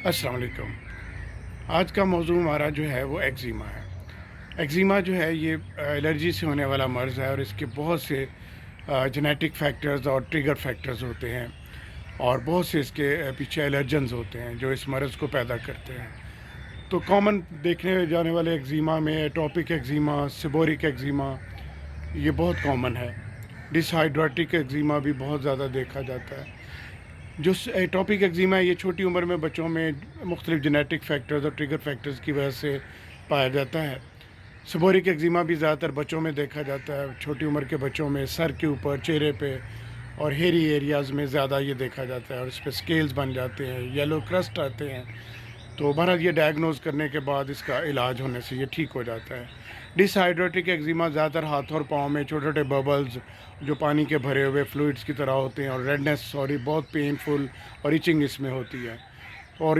السلام علیکم۔ آج کا موضوع ہمارا جو ہے وہ ایگزیما ہے۔ ایگزیما جو ہے یہ الرجی سے ہونے والا مرض ہے، اور اس کے بہت سے جینیٹک فیکٹرز اور ٹریگر فیکٹرز ہوتے ہیں، اور بہت سے اس کے پیچھے الرجنز ہوتے ہیں جو اس مرض کو پیدا کرتے ہیں۔ تو کامن دیکھنے جانے والے ایگزیما میں ایٹوپک ایگزیما، سیبورک ایگزیما، یہ بہت کامن ہے۔ ڈس ہائیڈریٹک ایگزیما بھی بہت زیادہ دیکھا جاتا ہے۔ جو ایٹوپک ایگزیما ہے یہ چھوٹی عمر میں بچوں میں مختلف جینیٹک فیکٹرز اور ٹریگر فیکٹرز کی وجہ سے پایا جاتا ہے۔ سیبورک ایگزیما بھی زیادہ تر بچوں میں دیکھا جاتا ہے، چھوٹی عمر کے بچوں میں سر کے اوپر، چہرے پہ اور ہیری ایریاز میں زیادہ یہ دیکھا جاتا ہے، اور اس پہ سکیلز بن جاتے ہیں، یلو کرسٹ آتے ہیں۔ تو بہرحال یہ ڈائگنوز کرنے کے بعد اس کا علاج ہونے سے یہ ٹھیک ہو جاتا ہے۔ ڈس ہائیڈریٹک ایگزیما زیادہ تر ہاتھوں اور پاؤں میں چھوٹے چھوٹے ببلز جو پانی کے بھرے ہوئے فلوئڈس کی طرح ہوتے ہیں، اور ریڈنس اور یہ بہت پینفل اور ایچنگ اس میں ہوتی ہے، اور